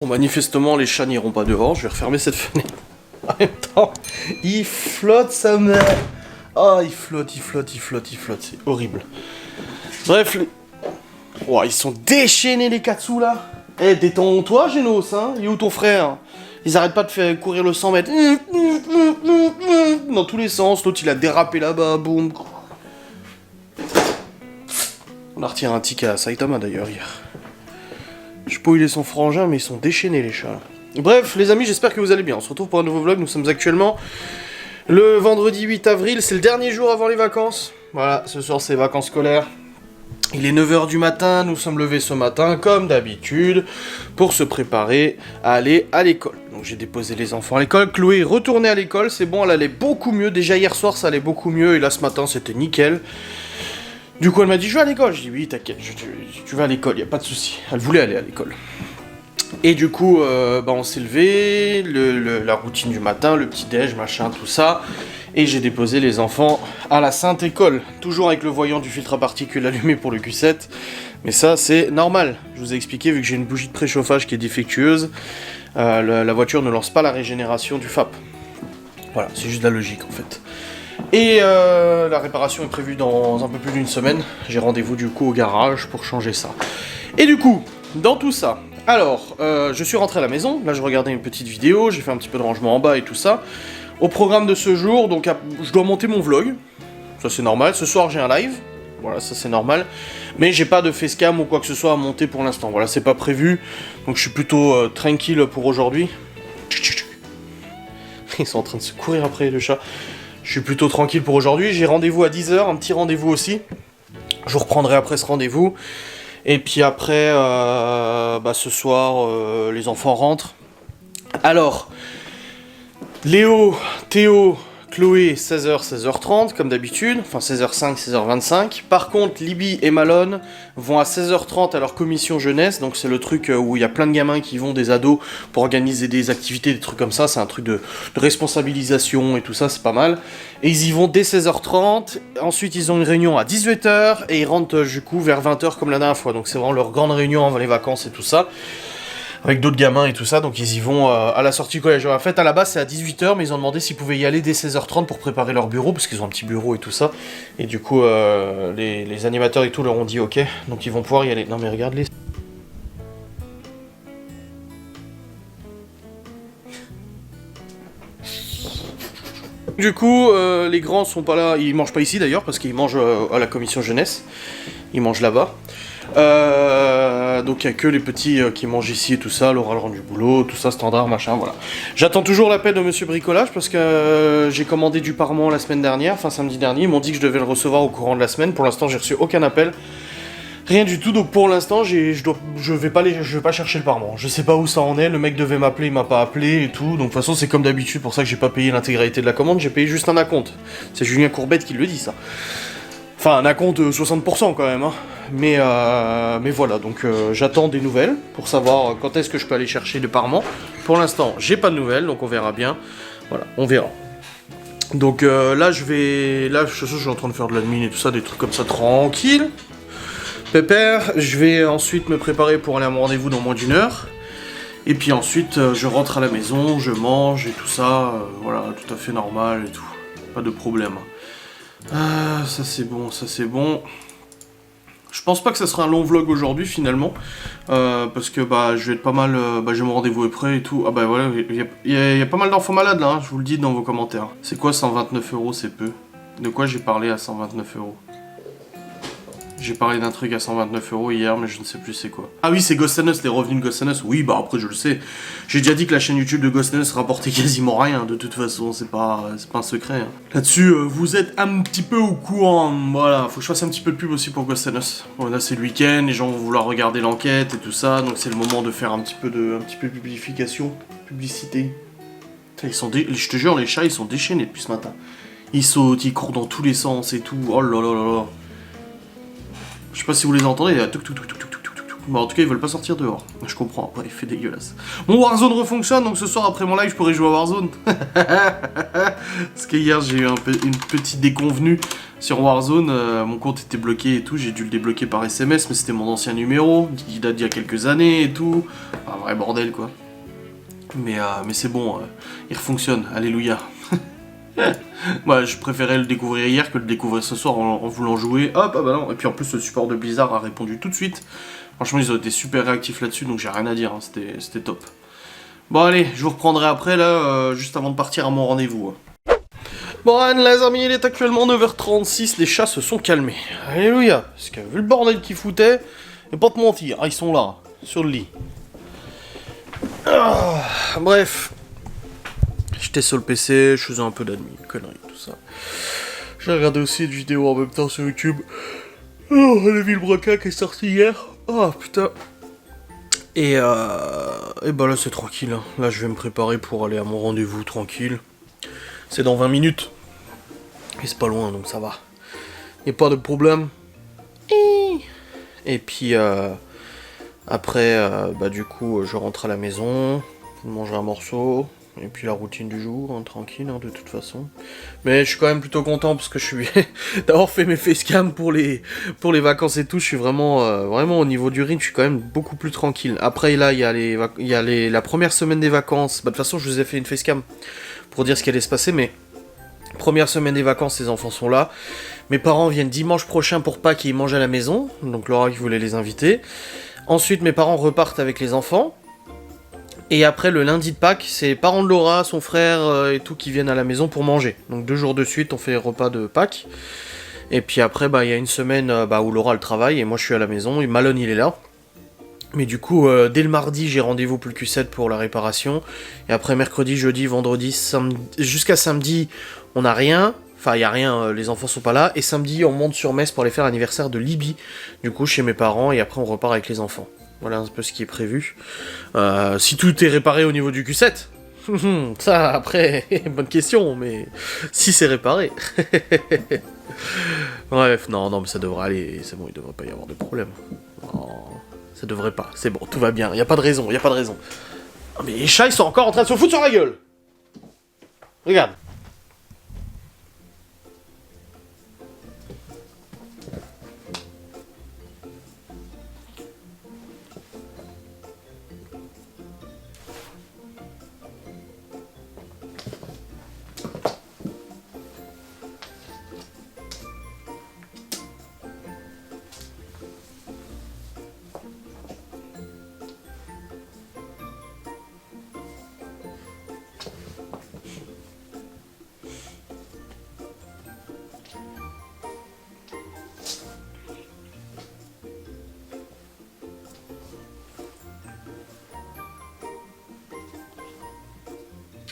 Bon, manifestement, les chats n'iront pas dehors, je vais refermer cette fenêtre. En même temps, il flotte sa mère. Ah, il flotte, c'est horrible. Bref, oh, ils sont déchaînés les Katsu là. Eh, détends-toi, Genos, hein. Il est où ton frère? Ils arrêtent pas de faire courir le 100 mètres. Dans tous les sens, l'autre il a dérapé là-bas, boum. On a retiré un ticket à Saitama d'ailleurs hier. Je sais pas où il est son frangin, mais ils sont déchaînés les chats. Bref, les amis, j'espère que vous allez bien. On se retrouve pour un nouveau vlog. Nous sommes actuellement le vendredi 8 avril. C'est le dernier jour avant les vacances. Voilà, ce soir c'est vacances scolaires. Il est 9h du matin. Nous sommes levés ce matin, comme d'habitude, pour se préparer à aller à l'école. Donc j'ai déposé les enfants à l'école. Chloé est retournée à l'école. C'est bon, elle allait beaucoup mieux. Déjà hier soir, ça allait beaucoup mieux. Et là, ce matin, c'était nickel. Du coup, elle m'a dit, je vais à l'école. Je dis, oui, t'inquiète, tu vas à l'école, y a pas de souci. Elle voulait aller à l'école. Et du coup, on s'est levé, la routine du matin, le petit-déj, machin, tout ça. Et j'ai déposé les enfants à la Sainte École. Toujours avec le voyant du filtre à particules allumé pour le Q7. Mais ça, c'est normal. Je vous ai expliqué, vu que j'ai une bougie de préchauffage qui est défectueuse, la voiture ne lance pas la régénération du FAP. Voilà, c'est juste de la logique, en fait. Et la réparation est prévue dans un peu plus d'une semaine. J'ai rendez-vous du coup au garage pour changer ça. Et du coup, dans tout ça, alors, je suis rentré à la maison. Là, je regardais une petite vidéo, j'ai fait un petit peu de rangement en bas et tout ça. Au programme de ce jour, donc je dois monter mon vlog. Ça, c'est normal. Ce soir, j'ai un live. Voilà, ça, c'est normal. Mais j'ai pas de facecam ou quoi que ce soit à monter pour l'instant. Voilà, c'est pas prévu. Donc, je suis plutôt tranquille pour aujourd'hui. Ils sont en train de se courir après, le chat. Je suis plutôt tranquille pour aujourd'hui, j'ai rendez-vous à 10h, un petit rendez-vous aussi. Je vous reprendrai après ce rendez-vous. Et puis après, ce soir, les enfants rentrent. Alors, Léo, Théo, Chloé, 16h, 16h30, comme d'habitude. Enfin, 16h05, 16h25. Par contre, Libby et Malone vont à 16h30 à leur commission jeunesse. Donc, c'est le truc où il y a plein de gamins qui vont, des ados, pour organiser des activités, des trucs comme ça. C'est un truc de responsabilisation et tout ça, c'est pas mal. Et ils y vont dès 16h30. Ensuite, ils ont une réunion à 18h. Et ils rentrent, du coup, vers 20h comme la dernière fois. Donc, c'est vraiment leur grande réunion avant les vacances et tout ça. Avec d'autres gamins et tout ça, donc ils y vont à la sortie du collège. En fait, à la base, c'est à 18h, mais ils ont demandé s'ils pouvaient y aller dès 16h30 pour préparer leur bureau, parce qu'ils ont un petit bureau et tout ça. Et du coup, les animateurs et tout leur ont dit ok, donc ils vont pouvoir y aller. Non mais regarde-les. Du coup, les grands sont pas là, ils mangent pas ici d'ailleurs, parce qu'ils mangent à la commission jeunesse. Ils mangent là-bas. Donc il n'y a que les petits qui mangent ici et tout ça, l'oral rendu boulot, tout ça, standard, machin, voilà. J'attends toujours l'appel de Monsieur Bricolage parce que j'ai commandé du parement la semaine dernière, enfin samedi dernier, ils m'ont dit que je devais le recevoir au courant de la semaine. Pour l'instant, j'ai reçu aucun appel, rien du tout, donc pour l'instant, je vais pas chercher le parement. Je sais pas où ça en est, le mec devait m'appeler, il m'a pas appelé et tout, donc de toute façon, c'est comme d'habitude, pour ça que j'ai pas payé l'intégralité de la commande, j'ai payé juste un acompte. C'est Julien Courbette qui le dit, ça. Enfin, un acompte de 60% quand même, hein. Mais voilà, donc j'attends des nouvelles pour savoir quand est-ce que je peux aller chercher le parement. Pour l'instant, j'ai pas de nouvelles, donc on verra bien. Voilà, on verra. Donc là, je suis en train de faire de l'admin et tout ça, des trucs comme ça, tranquille. Pépère, je vais ensuite me préparer pour aller à mon rendez-vous dans moins d'une heure. Et puis ensuite, je rentre à la maison, je mange et tout ça. Voilà, tout à fait normal et tout. Pas de problème. Ah, ça c'est bon, ça c'est bon. Je pense pas que ça sera un long vlog aujourd'hui finalement, parce que je vais être pas mal, j'ai mon rendez-vous est prêt et tout. Ah bah voilà, il y a pas mal d'enfants malades là, hein, je vous le dis dans vos commentaires. C'est quoi 129 €, c'est peu? De quoi j'ai parlé à 129 €? J'ai parlé d'un truc à 129 € hier, mais je ne sais plus c'est quoi. Ah oui, c'est Ghost and Us, les revenus de Ghost and Us. Oui, bah après je le sais. J'ai déjà dit que la chaîne YouTube de Ghost and Us rapportait quasiment rien, de toute façon, c'est pas un secret. Hein. Là-dessus, vous êtes un petit peu au courant. Voilà, faut que je fasse un petit peu de pub aussi pour Ghost and Us. Bon, là c'est le week-end, les gens vont vouloir regarder l'enquête et tout ça, donc c'est le moment de faire un petit peu de publication, publicité. Putain, je te jure, les chats ils sont déchaînés depuis ce matin. Ils sautent, ils courent dans tous les sens et tout. Oh là là là là. Je sais pas si vous les entendez, il y a tout. Bon, en tout cas, ils veulent pas sortir dehors. Je comprends, après, il fait dégueulasse. Mon Warzone refonctionne, donc ce soir, après mon live, je pourrai jouer à Warzone. Parce que hier, j'ai eu une petite déconvenue Sur Warzone, mon compte était bloqué et tout, j'ai dû le débloquer par SMS, mais c'était mon ancien numéro, qui date d'il y a quelques années et tout. Un vrai bordel quoi. Mais c'est bon, il refonctionne, alléluia. Moi, je préférais le découvrir hier que le découvrir ce soir en voulant jouer. Hop, ah bah non. Et puis en plus, le support de Blizzard a répondu tout de suite. Franchement, ils ont été super réactifs là-dessus, donc j'ai rien à dire, hein, c'était top. Bon allez, je vous reprendrai après, là, juste avant de partir à mon rendez-vous. Bon, les amis, il est actuellement 9h36, les chats se sont calmés. Alléluia, parce que vu le bordel qu'ils foutaient, et pas te mentir, ils sont là, sur le lit. Bref, j'étais sur le PC, je faisais un peu d'admin, conneries, tout ça. J'ai regardé aussi une vidéo en même temps sur YouTube. Oh, la Villebrequin qui est sortie hier. Oh putain. Et bah là c'est tranquille, hein. Là je vais me préparer pour aller à mon rendez-vous tranquille. C'est dans 20 minutes. Et c'est pas loin donc ça va. Y'a pas de problème. Et puis après bah du coup je rentre à la maison, je mange un morceau. Et puis la routine du jour, hein, tranquille hein, de toute façon. Mais je suis quand même plutôt content parce que je suis d'avoir fait mes facecam pour les vacances et tout. Je suis vraiment au niveau du rythme, je suis quand même beaucoup plus tranquille. Après là, il y a la première semaine des vacances. Bah, de toute façon, je vous ai fait une facecam pour dire ce qui allait se passer. Mais première semaine des vacances, les enfants sont là. Mes parents viennent dimanche prochain pour Pâques et ils mangent à la maison. Donc Laura qui voulait les inviter. Ensuite, mes parents repartent avec les enfants. Et après, le lundi de Pâques, c'est les parents de Laura, son frère et tout qui viennent à la maison pour manger. Donc 2 jours de suite, on fait les repas de Pâques. Et puis après, bah il y a une semaine où Laura le travaille et moi je suis à la maison. Et Malone il est là. Mais du coup, dès le mardi, j'ai rendez-vous pour le Q7 pour la réparation. Et après mercredi, jeudi, vendredi, samedi, jusqu'à samedi, on n'a rien. Enfin, il n'y a rien, les enfants sont pas là. Et samedi, on monte sur Metz pour aller faire l'anniversaire de Libye. Du coup, chez mes parents. Et après, on repart avec les enfants. Voilà un peu ce qui est prévu. Si tout est réparé au niveau du Q7. Ça, après, bonne question, mais si c'est réparé. Bref, non, mais ça devrait aller. C'est bon, il devrait pas y avoir de problème. Non, ça devrait pas. C'est bon, tout va bien. Y a pas de raison. Oh, mais les chats, ils sont encore en train de se foutre sur la gueule. Regarde.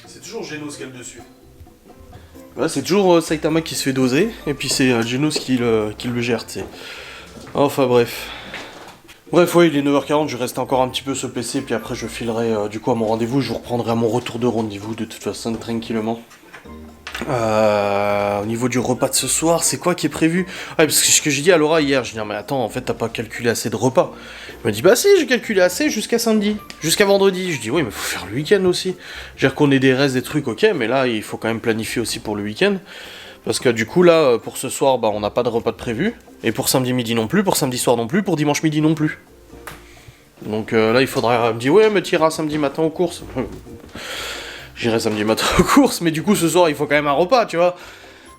C'est toujours Genos qui est le dessus. Ouais, c'est toujours Saitama qui se fait doser, et puis c'est Genos qui le gère, tu sais. Enfin bref. Bref, ouais, il est 9h40, je reste encore un petit peu sur le PC, puis après je filerai du coup à mon rendez-vous, je vous reprendrai à mon retour de rendez-vous de toute façon tranquillement. Au niveau du repas de ce soir, c'est quoi qui est prévu? Ouais, parce que ce que j'ai dit à Laura hier, je dis mais attends, en fait t'as pas calculé assez de repas. Elle m'a dit bah si, j'ai calculé assez jusqu'à samedi, jusqu'à vendredi. Je dis oui, mais faut faire le week-end aussi. J'ai qu'on ait des restes, des trucs, ok, mais là il faut quand même planifier aussi pour le week-end. Parce que du coup là, pour ce soir, bah on n'a pas de repas de prévu. Et pour samedi midi non plus, pour samedi soir non plus, pour dimanche midi non plus. Donc là il faudra me dire ouais mais t'iras samedi matin aux courses. J'irai samedi matin aux courses, mais du coup ce soir il faut quand même un repas, tu vois.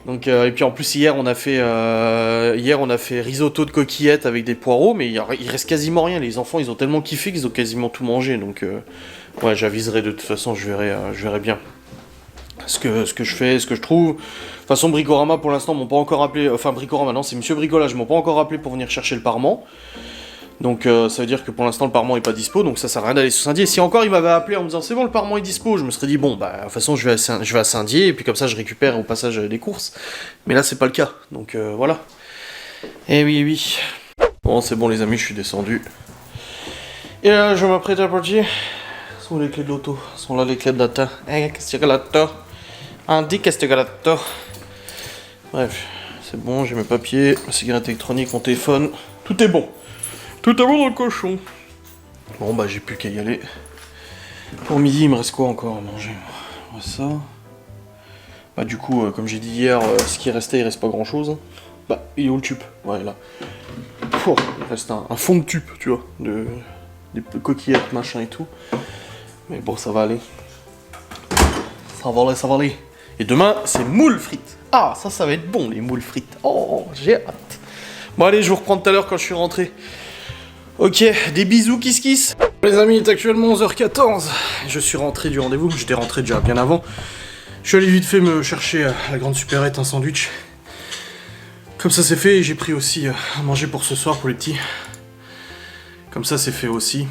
Donc et puis en plus hier on a fait risotto de coquillettes avec des poireaux, mais il reste quasiment rien. Les enfants ils ont tellement kiffé qu'ils ont quasiment tout mangé, donc ouais j'aviserai de toute façon, je verrai bien ce que je fais, ce que je trouve. De toute façon Bricorama pour l'instant m'ont pas encore appelé, enfin Bricorama non c'est Monsieur Bricolage, m'ont pas encore appelé pour venir chercher le parement. Donc ça veut dire que pour l'instant le parement est pas dispo, donc ça sert à rien d'aller sur Saint-Dié. Si encore il m'avait appelé en me disant c'est bon le parement est dispo, je me serais dit bon bah de toute façon je vais à Saint-Dié et puis comme ça je récupère au passage des courses. Mais là c'est pas le cas, donc voilà. Eh oui. Bon c'est bon les amis, je suis descendu. Et là je m'apprête à partir. Sont les clés de l'auto, sont là les clés de data. Qu'est-ce que l'auto? Andy, qu'est-ce que l'auto? Bref, c'est bon, j'ai mes papiers, ma cigarette électronique, mon téléphone, tout est bon. Tout à l'heure dans le cochon. Bon bah j'ai plus qu'à y aller. Pour midi il me reste quoi encore à manger? Ça. Bah du coup, comme j'ai dit hier, ce qui restait, il reste pas grand chose. Bah, il est où le tube? Ouais, là. Oh, il reste un fond de tube, tu vois, des coquillettes, machin et tout. Mais bon, ça va aller. Ça va aller, ça va aller. Et demain, c'est moules frites. Ah, ça va être bon, les moules frites. Oh, j'ai hâte. Bon, allez, je vous reprends tout à l'heure quand je suis rentré. Ok, des bisous, kiss kiss. Les amis, il est actuellement 11h14. Je suis rentré du rendez-vous. J'étais rentré déjà bien avant. Je suis allé vite fait me chercher à la grande supérette un sandwich. Comme ça, c'est fait. Et j'ai pris aussi à manger pour ce soir pour les petits. Comme ça, c'est fait aussi.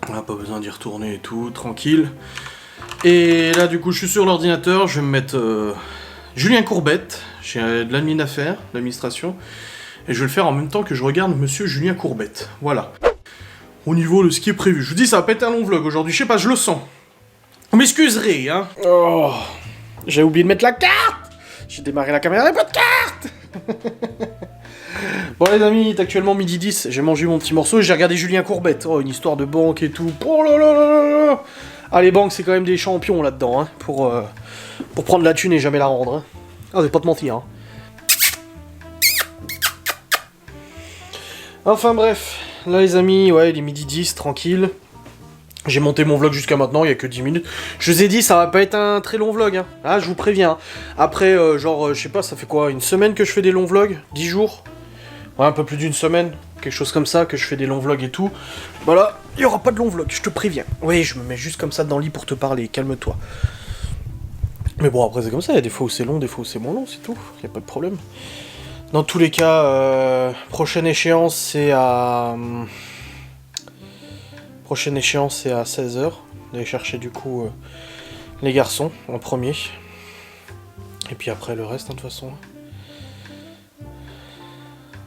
On n'a pas besoin d'y retourner et tout, tranquille. Et là, du coup, je suis sur l'ordinateur, je vais me mettre Julien Courbette, j'ai de l'admin à faire, l'administration, et je vais le faire en même temps que je regarde Monsieur Julien Courbette. Voilà. Au niveau de ce qui est prévu. Je vous dis, ça va pas être un long vlog aujourd'hui, je sais pas, je le sens. Vous m'excuserez, hein. Oh, j'ai oublié de mettre la carte. J'ai démarré la caméra, il n'y a pas de carte. Bon les amis, il est actuellement midi 10, j'ai mangé mon petit morceau et j'ai regardé Julien Courbette. Oh, une histoire de banque et tout. Oh là là là là là. Ah, les banques, c'est quand même des champions là-dedans, hein, pour prendre la thune et jamais la rendre. Hein. Ah, je vais pas te mentir. Hein. Enfin bref, là les amis, ouais, il est midi 10, tranquille. J'ai monté mon vlog jusqu'à maintenant, il y a que 10 minutes. Je vous ai dit, ça va pas être un très long vlog. Hein. Ah, je vous préviens. Après, je sais pas, ça fait quoi, une semaine que je fais des longs vlogs? 10 jours? Ouais, un peu plus d'une semaine, quelque chose comme ça, que je fais des longs vlogs et tout. Voilà, il y aura pas de long vlog, je te préviens. Oui, je me mets juste comme ça dans le lit pour te parler, calme-toi. Mais bon, après c'est comme ça, il y a des fois où c'est long, des fois où c'est moins long, c'est tout. Il y a pas de problème. Dans tous les cas, prochaine échéance, c'est à... Prochaine échéance, c'est à 16h. D'aller chercher du coup les garçons en premier. Et puis après le reste, hein, de toute façon.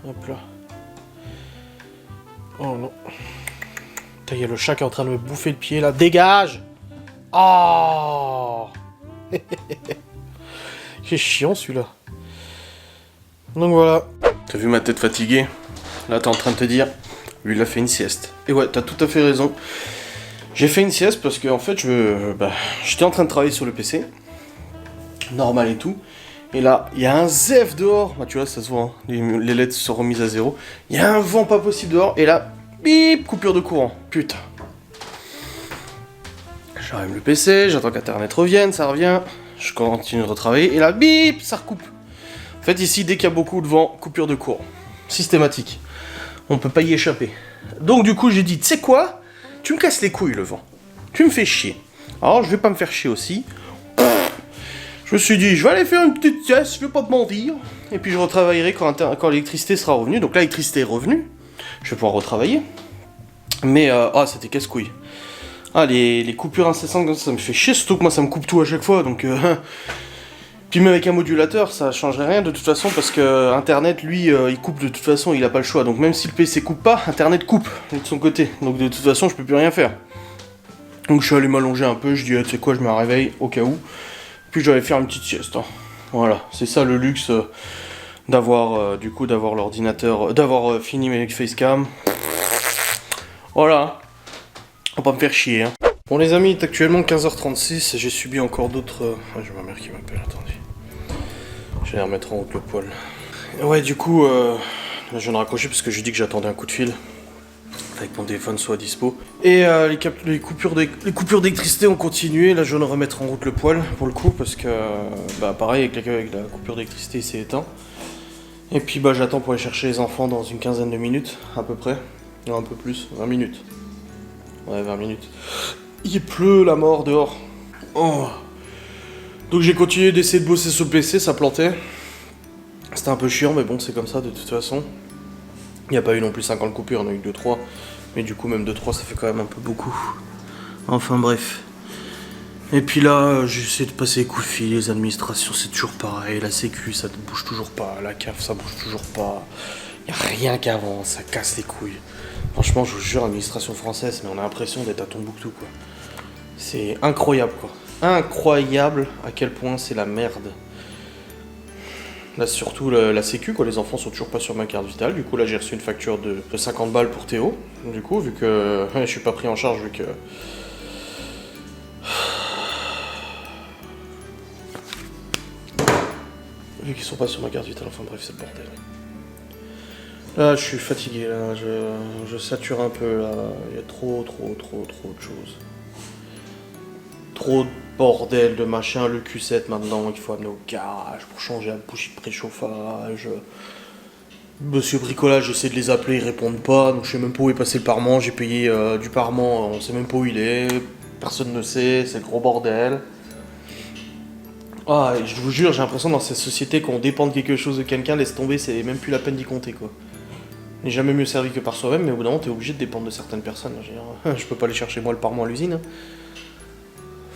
Hop là. Oh non. Putain, il y a le chat qui est en train de me bouffer le pied là. Dégage! Oh! C'est chiant celui-là. Donc voilà. T'as vu ma tête fatiguée? Là t'es en train de te dire, lui il a fait une sieste. Et ouais, t'as tout à fait raison. J'ai fait une sieste parce que en fait j'étais en train de travailler sur le PC. Normal et tout. Et là, il y a un zef dehors. Bah, tu vois, ça se voit, hein. Les LED se sont remises à zéro. Il y a un vent pas possible dehors. Et là, bip, coupure de courant. Putain. J'arrive le PC, j'attends qu'Internet revienne, ça revient. Je continue de retravailler. Et là, bip, ça recoupe. En fait, ici, dès qu'il y a beaucoup de vent, coupure de courant. Systématique. On peut pas y échapper. Donc, du coup, j'ai dit, tu sais quoi? Tu me casses les couilles, le vent. Tu me fais chier. Alors, je vais pas me faire chier aussi. Je me suis dit, je vais aller faire une petite sieste, je vais pas te mentir. Et puis je retravaillerai quand l'électricité sera revenue. Donc là, l'électricité est revenue. Je vais pouvoir retravailler. Mais, c'était casse-couille. Ah, les coupures incessantes, ça me fait chier. Surtout que moi, ça me coupe tout à chaque fois. Donc, Puis même avec un modulateur, ça changerait rien de toute façon. Parce que Internet, lui, il coupe de toute façon, il a pas le choix. Donc même si le PC coupe pas, Internet coupe de son côté. Donc de toute façon, je peux plus rien faire. Donc je suis allé m'allonger un peu. Je dis, tu sais quoi, je me réveille au cas où. Puis je vais aller faire une petite sieste. Hein. Voilà, c'est ça le luxe d'avoir l'ordinateur, d'avoir fini mes facecam. Voilà, on va pas me faire chier. Hein. Bon les amis, il est actuellement 15h36, j'ai subi encore d'autres... j'ai ma mère qui m'appelle, attendez. Je vais aller remettre en route le poil. Ouais, du coup, là, je viens de raccrocher parce que j'ai dit que j'attendais un coup de fil. Avec mon téléphone soit dispo. Et les coupures d'électricité ont continué. Là, je viens de remettre en route le poêle pour le coup parce que, pareil, avec la coupure d'électricité, il s'est éteint. Et puis, j'attends pour aller chercher les enfants dans une quinzaine de minutes, à peu près. Non, un peu plus, 20 minutes. Ouais, 20 minutes. Il pleut la mort dehors. Oh. Donc, j'ai continué d'essayer de bosser sur le PC, ça plantait. C'était un peu chiant, mais bon, c'est comme ça de toute façon. Il n'y a pas eu non plus 50 coupures, il y en a eu 2-3. Mais du coup, même 2-3, ça fait quand même un peu beaucoup. Enfin bref. Et puis là, j'essaie de passer les coups de fil, les administrations, c'est toujours pareil. La sécu, ça ne bouge toujours pas. La CAF, ça bouge toujours pas. Il n'y a rien qui avance, ça casse les couilles. Franchement, je vous jure, administration française, mais on a l'impression d'être à Tombouctou, quoi. C'est incroyable, quoi. Incroyable à quel point c'est la merde. Là, surtout la sécu, quoi. Les enfants sont toujours pas sur ma carte vitale. Du coup, là, j'ai reçu une facture de 50 balles pour Théo. Du coup, vu que je suis pas pris en charge, vu que... Vu qu'ils sont pas sur ma carte vitale, enfin bref, c'est le bordel. Là, je suis fatigué, là, je sature un peu, là. Il y a trop de choses. Trop de bordel, de machin, le Q7 maintenant, qu'il faut amener au garage pour changer la bougie de préchauffage. Monsieur Bricolage, j'essaie de les appeler, ils répondent pas, donc je sais même pas où est passé le parement, j'ai payé du parement, on sait même pas où il est, personne ne sait, c'est le gros bordel. Ah, et je vous jure, j'ai l'impression dans cette société qu'on dépend de quelque chose de quelqu'un, laisse tomber, c'est même plus la peine d'y compter quoi. On n'est jamais mieux servi que par soi-même, mais au bout d'un moment t'es obligé de dépendre de certaines personnes. Je peux pas aller chercher moi le parement à l'usine.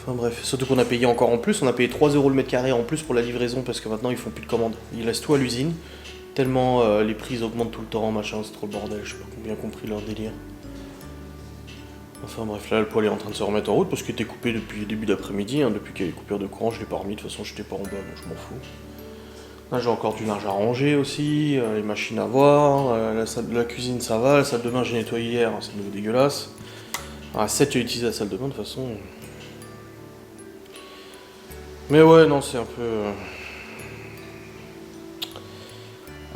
Enfin bref, surtout qu'on a payé encore en plus, on a payé 3 € le mètre carré en plus pour la livraison parce que maintenant ils font plus de commandes. Ils laissent tout à l'usine. Tellement les prix augmentent tout le temps, machin, c'est trop le bordel, je sais pas bien compris leur délire. Enfin bref, là le poêle est en train de se remettre en route parce qu'il était coupé depuis le début d'après-midi, hein, depuis qu'il y a les coupures de courant, je l'ai pas remis, de toute façon j'étais pas en bas, donc je m'en fous. Là j'ai encore du linge à ranger aussi, les machines à voir, la cuisine ça va, la salle de bain j'ai nettoyé hier, hein, c'est nouveau dégueulasse. À 7 j'ai utilisé la salle de bain de toute façon. Mais ouais, non, c'est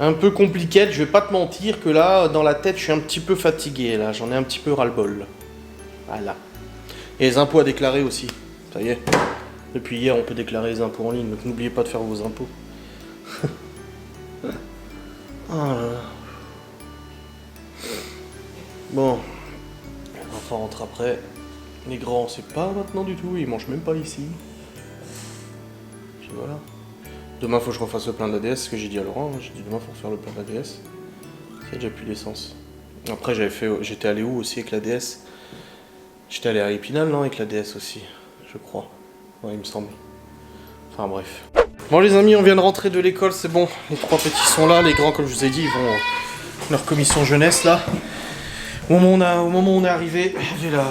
un peu compliqué, je vais pas te mentir que là, dans la tête, je suis un petit peu fatigué, là, j'en ai un petit peu ras-le-bol. Voilà. Et les impôts à déclarer aussi, ça y est. Depuis hier, on peut déclarer les impôts en ligne, donc n'oubliez pas de faire vos impôts. Bon, enfin, on rentre après. Les grands, c'est pas maintenant du tout, ils mangent même pas ici. Puis voilà. Demain, faut que je refasse le plein de l'ADS, ce que j'ai dit à Laurent. J'ai dit demain, faut faire le plein de l'ADS. Il y a déjà plus d'essence. Après, j'étais allé où aussi avec l'ADS? J'étais allé à Épinal, non? Avec l'ADS aussi, je crois. Ouais, il me semble. Enfin, bref. Bon, les amis, on vient de rentrer de l'école, c'est bon. Les 3 petits sont là. Les grands, comme je vous ai dit, ils vont leur commission jeunesse, là. Au moment où on est arrivé, il y avait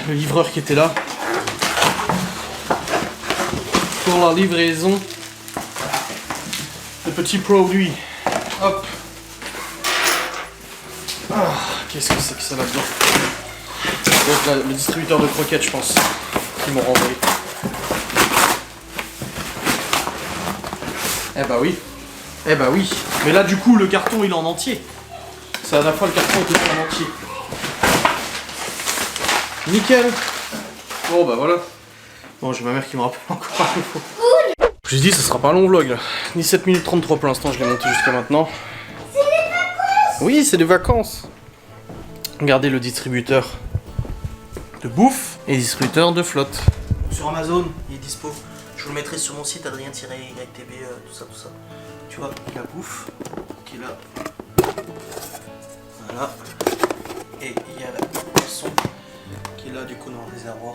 le livreur qui était là. Pour la livraison de petits produits. Hop. Ah, qu'est-ce que c'est que ça là-dedans? Donc le distributeur de croquettes, je pense, qu'ils m'ont renvoyé. Eh bah oui. Eh bah oui. Mais là, du coup, le carton, il est en entier. C'est à la fois le carton était en entier. Nickel. Bon bah voilà. Bon, j'ai ma mère qui me rappelle encore un peu. Je dis, ça sera pas un long vlog là. 17 minutes 33 pour l'instant, je l'ai monté jusqu'à maintenant. C'est les vacances! Oui, c'est des vacances. Regardez le distributeur de bouffe et distributeur de flotte. Sur Amazon, il est dispo. Je vous le mettrai sur mon site adrien-ytb, tout ça. Tu vois, il y a bouffe qui est là. Voilà. Et il y a la boisson qui est là du coup dans le réservoir.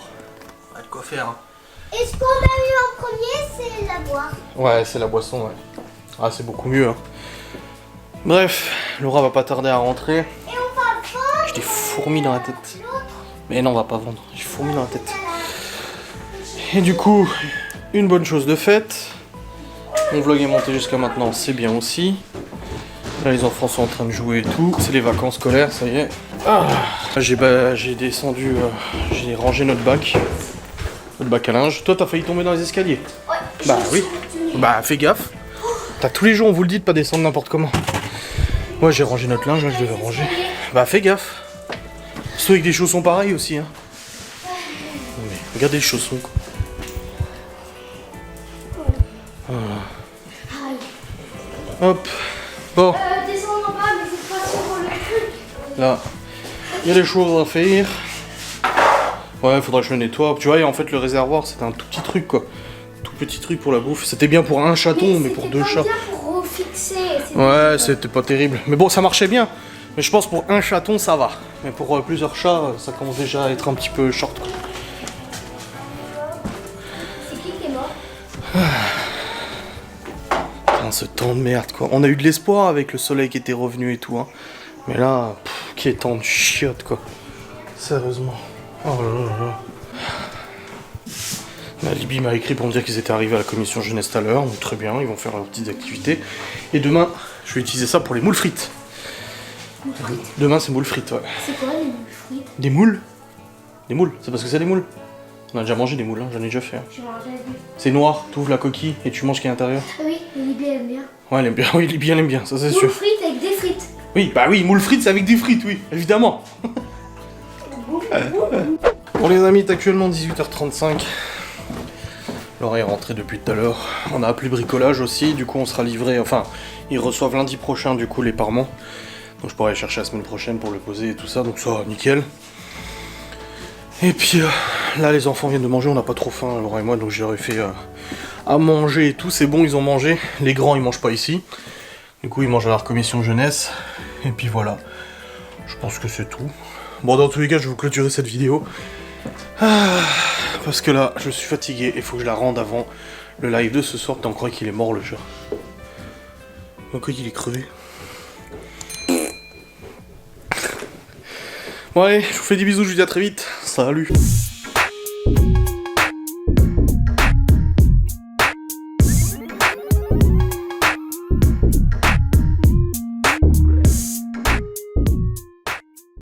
Pas de quoi faire. Hein. Et ce qu'on a eu en premier, c'est la boire. Ouais, c'est la boisson, ouais. Ah, c'est beaucoup mieux. Hein. Bref, Laura va pas tarder à rentrer. Et on va vendre. J'ai des fourmis dans la tête. Mais non, on va pas vendre. J'ai des fourmis dans la tête. Et du coup, une bonne chose de faite. Mon vlog est monté jusqu'à maintenant, c'est bien aussi. Là, les enfants sont en train de jouer et tout. C'est les vacances scolaires, ça y est. Ah, j'ai descendu, j'ai rangé notre bac à linge. Toi, t'as failli tomber dans les escaliers. Ouais, Bah oui. Bah fais gaffe. T'as tous les jours, on vous le dit de pas descendre n'importe comment. Moi, j'ai rangé notre linge, là, je devais ranger. Bah fais gaffe. Surtout avec des chaussons pareils aussi. Hein. Mais regardez les chaussons. Quoi. Voilà. Hop. Bon. Descendre en bas, mais c'est pas sur le truc. Là, il y a des choses à faire. Ouais, faudrait que je le nettoie. Tu vois, et en fait, le réservoir, c'était un tout petit truc, quoi. Tout petit truc pour la bouffe. C'était bien pour un chaton, mais pour 2 chats. Bien pour refixer. Ouais, c'était pas terrible. Mais bon, ça marchait bien. Mais je pense pour un chaton, ça va. Mais pour plusieurs chats, ça commence déjà à être un petit peu short, quoi. C'est qui est mort? Putain, ce temps de merde, quoi. On a eu de l'espoir avec le soleil qui était revenu et tout, hein. Mais là, qui est temps de chiotte, quoi. Sérieusement. Oh là là là. La Libye m'a écrit pour me dire qu'ils étaient arrivés à la commission jeunesse tout à l'heure, donc très bien, ils vont faire leurs petites activités. Et demain, je vais utiliser ça pour les moules frites. Demain, c'est moules frites, ouais. C'est quoi les frites? Des moules? Des moules, c'est parce que c'est des moules? On a déjà mangé des moules, hein, j'en ai déjà fait. Hein. Je m'en rappelle plus. C'est noir, tu ouvres la coquille et tu manges ce qu'il y a à l'intérieur. Ah oui, Libé aime bien. Ouais, elle aime bien, oui, elle aime bien, ça c'est Moule sûr. frites avec des frites. Oui, bah oui, moule frites, c'est avec des frites, oui, évidemment. Bon les amis, il est actuellement 18h35. Laura est rentrée depuis tout à l'heure. On a appelé bricolage aussi, du coup on sera livré, enfin, ils reçoivent lundi prochain du coup les parements. Donc je pourrai aller chercher la semaine prochaine pour le poser et tout ça, donc ça, nickel. Et puis là les enfants viennent de manger, on n'a pas trop faim, Laura et moi, donc j'ai fait à manger et tout, c'est bon, ils ont mangé. Les grands ils mangent pas ici. Du coup ils mangent à leur commission jeunesse. Et puis voilà, je pense que c'est tout. Bon dans tous les cas je vais vous clôturer cette vidéo. Parce que là je suis fatigué et il faut que je la rende avant le live de ce soir. Putain, on croit qu'il est mort le chat. On croit qu'il est crevé. Bon allez, je vous fais des bisous, je vous dis à très vite. Salut.